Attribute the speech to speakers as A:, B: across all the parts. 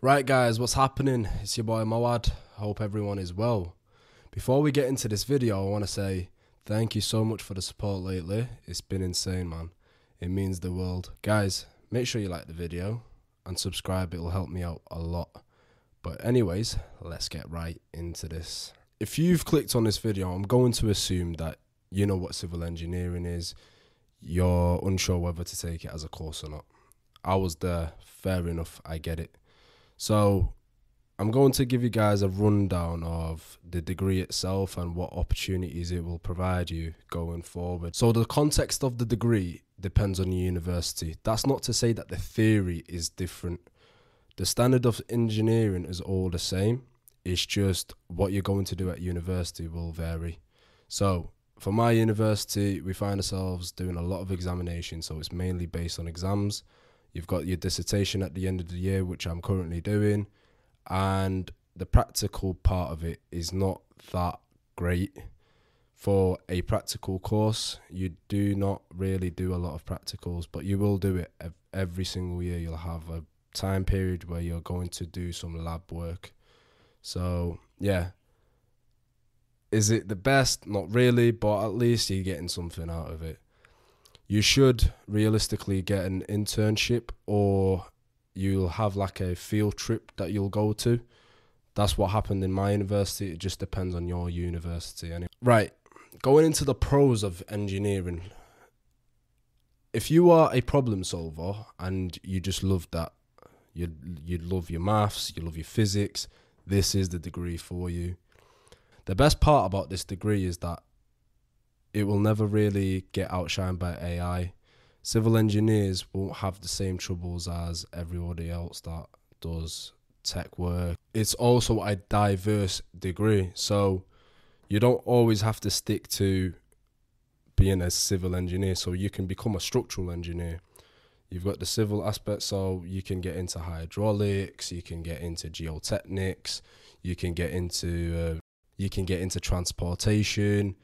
A: Right guys, what's happening? It's your boy Moad. Hope everyone is well. Before we get into this video, I want to say thank you so much for the support lately. It's been insane, man. It means the world. Guys, make sure you like the video and subscribe. It'll help me out a lot. But anyways, let's get right into this. If you've clicked on this video, I'm going to assume that you know what civil engineering is. You're unsure whether to take it as a course or not. I was there. Fair enough. I get it. So I'm going to give you guys a rundown of the degree itself and what opportunities it will provide you going forward. So the context of the degree depends on your university. That's not to say that the theory is different. The standard of engineering is all the same. It's just what you're going to do at university will vary. So for my university, we find ourselves doing a lot of examinations. So it's mainly based on exams. You've got your dissertation at the end of the year, which I'm currently doing. And the practical part of it is not that great. For a practical course, you do not really do a lot of practicals, but you will do it every single year. You'll have a time period where you're going to do some lab work. So, yeah. Is it the best? Not really, but at least you're getting something out of it. You should realistically get an internship, or you'll have like a field trip that you'll go to. That's what happened in my university. It just depends on your university. Anyway. Right, going into the pros of engineering. If you are a problem solver and you just love that, you love your maths, you love your physics, this is the degree for you. The best part about this degree is that it will never really get outshined by AI. Civil engineers won't have the same troubles as everybody else that does tech work. It's also a diverse degree, so you don't always have to stick to being a civil engineer. So you can become a structural engineer. You've got the civil aspect, so you can get into hydraulics, you can get into geotechnics, you can get into transportation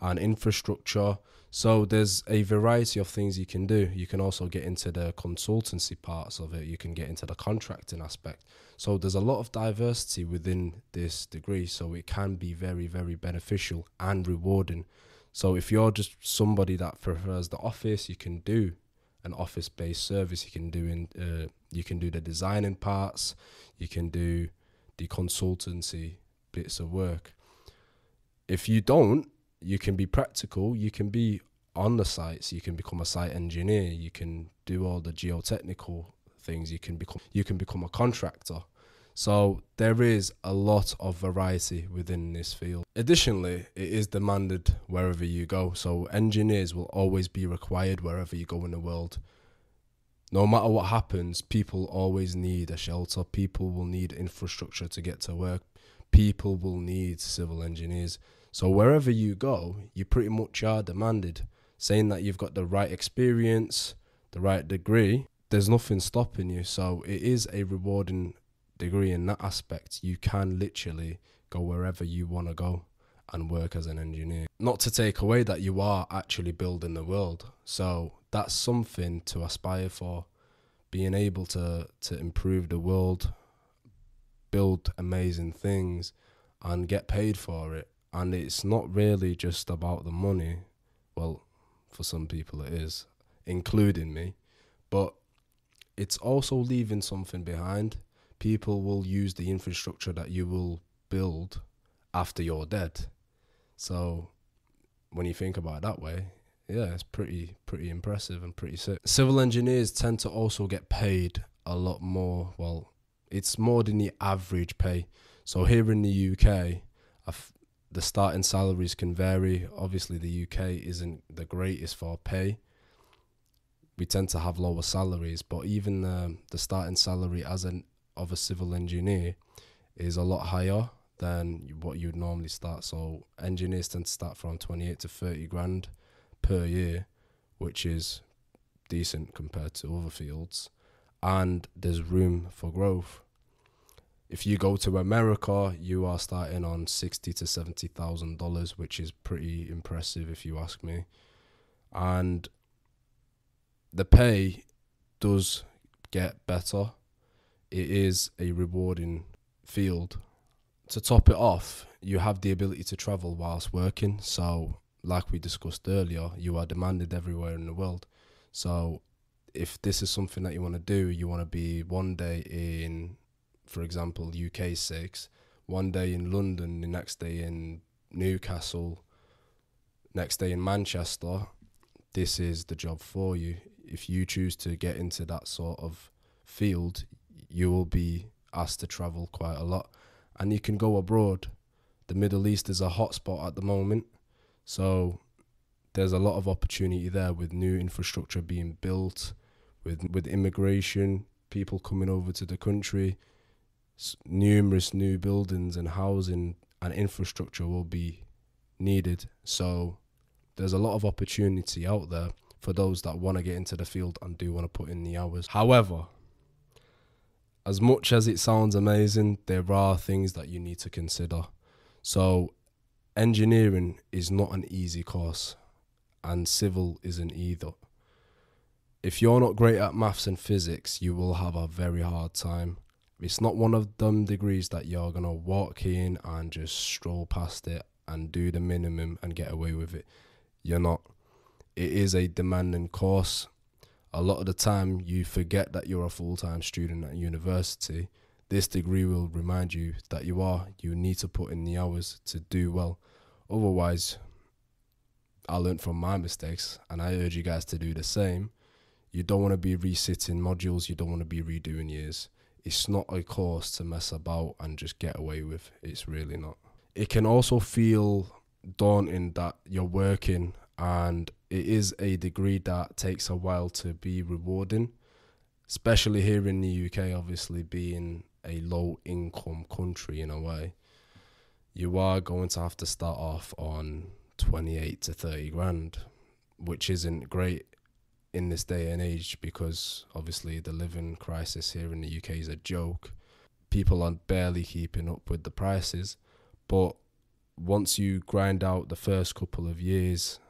A: and infrastructure. So there's a variety of things you can do. You can also get into the consultancy parts of it. You can get into the contracting aspect. So there's a lot of diversity within this degree. So it can be very, very beneficial and rewarding. So if you're just somebody that prefers the office, you can do an office-based service. You can do the designing parts. You can do the consultancy bits of work. If you don't, you can be practical, you can be on the sites, you can become a site engineer, you can do all the geotechnical things, you can become a contractor. So there is a lot of variety within this field. Additionally, it is demanded wherever you go. So engineers will always be required wherever you go in the world. No matter what happens, people always need a shelter. People will need infrastructure to get to work. People will need civil engineers. So wherever you go, you pretty much are demanded. Saying that you've got the right experience, the right degree, there's nothing stopping you. So it is a rewarding degree in that aspect. You can literally go wherever you want to go and work as an engineer. Not to take away that you are actually building the world. So that's something to aspire for. Being able to improve the world, build amazing things and get paid for it. And it's not really just about the money. Well, for some people it is, including me. But it's also leaving something behind. People will use the infrastructure that you will build after you're dead. So when you think about it that way, yeah, it's pretty impressive and pretty sick. Civil engineers tend to also get paid a lot more. Well, it's more than the average pay. So here in the UK, the starting salaries can vary. Obviously, the UK isn't the greatest for pay. We tend to have lower salaries, but even the starting salary of a civil engineer is a lot higher than what you'd normally start. So engineers tend to start from 28 to 30 grand per year, which is decent compared to other fields. And there's room for growth. If you go to America, you are starting on $60,000 to $70,000, which is pretty impressive if you ask me. And the pay does get better. it is a rewarding field. To top it off, you have the ability to travel whilst working. So, like we discussed earlier, you are demanded everywhere in the world. So, if this is something that you want to do, you want to be one day in, for example, UK 6, one day in London, the next day in Newcastle, next day in Manchester, this is the job for you. If you choose to get into that sort of field, you will be asked to travel quite a lot. And you can go abroad. The Middle East is a hotspot at the moment. So there's a lot of opportunity there with new infrastructure being built, with immigration, people coming over to the country. Numerous new buildings and housing and infrastructure will be needed. So there's a lot of opportunity out there for those that want to get into the field and do want to put in the hours. However, as much as it sounds amazing, there are things that you need to consider. So engineering is not an easy course, and civil isn't either. If you're not great at maths and physics, you will have a very hard time. It's not one of them degrees that you're going to walk in and just stroll past it and do the minimum and get away with it. You're not. It is a demanding course. A lot of the time, you forget that you're a full-time student at university. This degree will remind you that you need to put in the hours to do well. Otherwise, I learned from my mistakes, and I urge you guys to do the same. You don't want to be resitting modules. You don't want to be redoing years. It's not a course to mess about and just get away with. It's really not. It can also feel daunting that you're working, and it is a degree that takes a while to be rewarding, especially here in the UK, obviously being a low income country in a way. You are going to have to start off on 28 to 30 grand, which isn't great in this day and age because obviously the living crisis here in the UK is a joke. People are barely keeping up with the prices, but once you grind out the first couple of years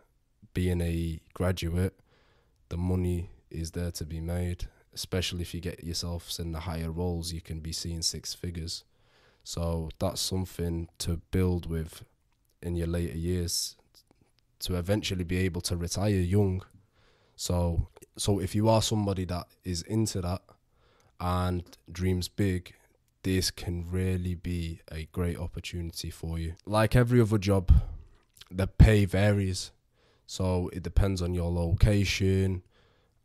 A: being a graduate, the money is there to be made, especially if you get yourself in the higher roles. You can be seeing six figures. So that's something to build with in your later years to eventually be able to retire young. So if you are somebody that is into that and dreams big, this can really be a great opportunity for you. Like every other job, the pay varies. So it depends on your location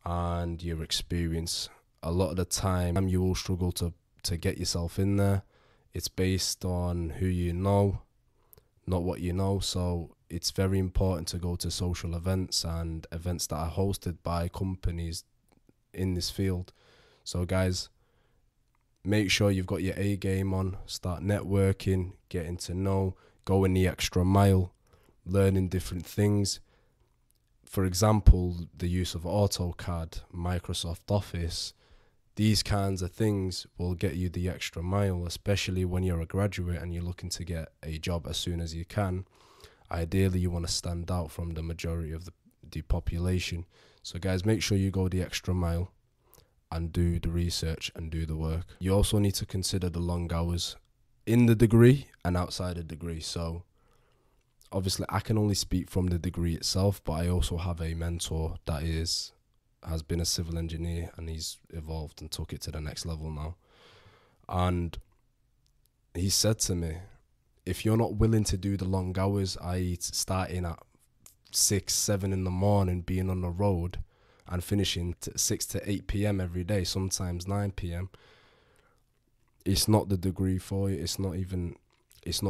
A: and your experience. A lot of the time you will struggle to get yourself in there. It's based on who you know, not what you know. So it's very important to go to social events and events that are hosted by companies in this field. So guys, make sure you've got your A game on, start networking, getting to know, going the extra mile, learning different things. For example, the use of AutoCAD, Microsoft Office, these kinds of things will get you the extra mile, especially when you're a graduate and you're looking to get a job as soon as you can. Ideally, you want to stand out from the majority of the population. So guys, make sure you go the extra mile and do the research and do the work. You also need to consider the long hours in the degree and outside the degree. So obviously I can only speak from the degree itself, but I also have a mentor that has been a civil engineer and he's evolved and took it to the next level now. And he said to me, if you're not willing to do the long hours, i.e. starting at 6, 7 in the morning, being on the road and finishing 6 to 8 p.m. every day, sometimes 9 p.m., it's not the degree for you. It's not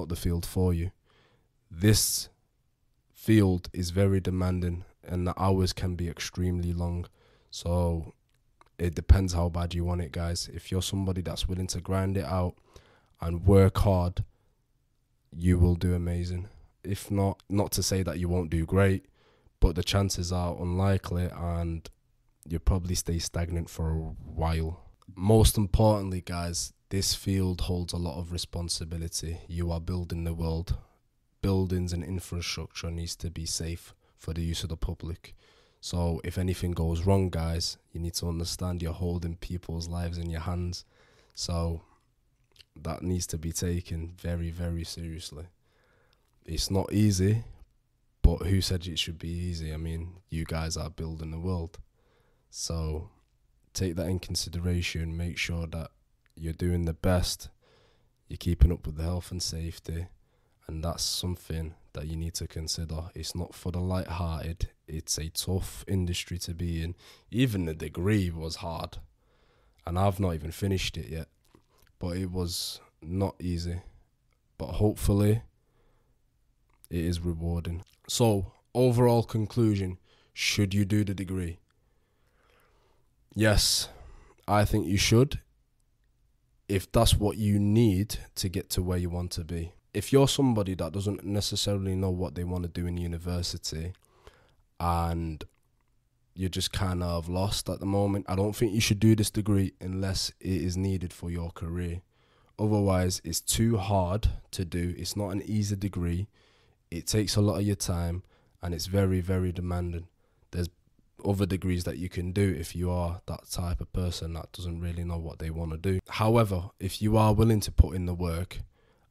A: the field for you. This field is very demanding and the hours can be extremely long. So it depends how bad you want it, guys. If you're somebody that's willing to grind it out and work hard, you will do amazing. If not to say that you won't do great, but the chances are unlikely and you'll probably stay stagnant for a while. Most importantly, guys, this field holds a lot of responsibility. You are building the world. Buildings and infrastructure needs to be safe for the use of the public. So if anything goes wrong, guys, you need to understand you're holding people's lives in your hands. So that needs to be taken very, very seriously. It's not easy, but who said it should be easy? I mean, you guys are building the world. So take that in consideration. Make sure that you're doing the best. You're keeping up with the health and safety. And that's something that you need to consider. It's not for the light-hearted. It's a tough industry to be in. Even the degree was hard. And I've not even finished it yet. But it was not easy. But hopefully, it is rewarding. So, overall conclusion, should you do the degree? Yes, I think you should, if that's what you need to get to where you want to be. If you're somebody that doesn't necessarily know what they want to do in university and you're just kind of lost at the moment, I don't think you should do this degree unless it is needed for your career. Otherwise, it's too hard to do. It's not an easy degree. It takes a lot of your time and it's very, very demanding. There's other degrees that you can do if you are that type of person that doesn't really know what they want to do. However, if you are willing to put in the work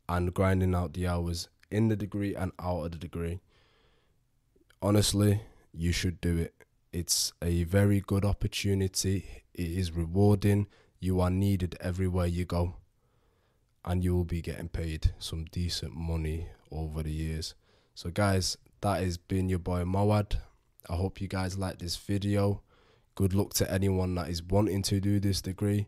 A: and grinding out the hours in the degree and out of the degree, honestly, you should do it. It's a very good opportunity. It is rewarding. You are needed everywhere you go. And you will be getting paid some decent money over the years. So guys, that has been your boy Moad. I hope you guys like this video. Good luck to anyone that is wanting to do this degree.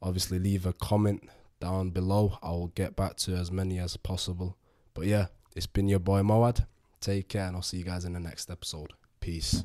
A: Obviously leave a comment down below. I will get back to as many as possible. But yeah, it's been your boy Moad. Take care and I'll see you guys in the next episode. Peace.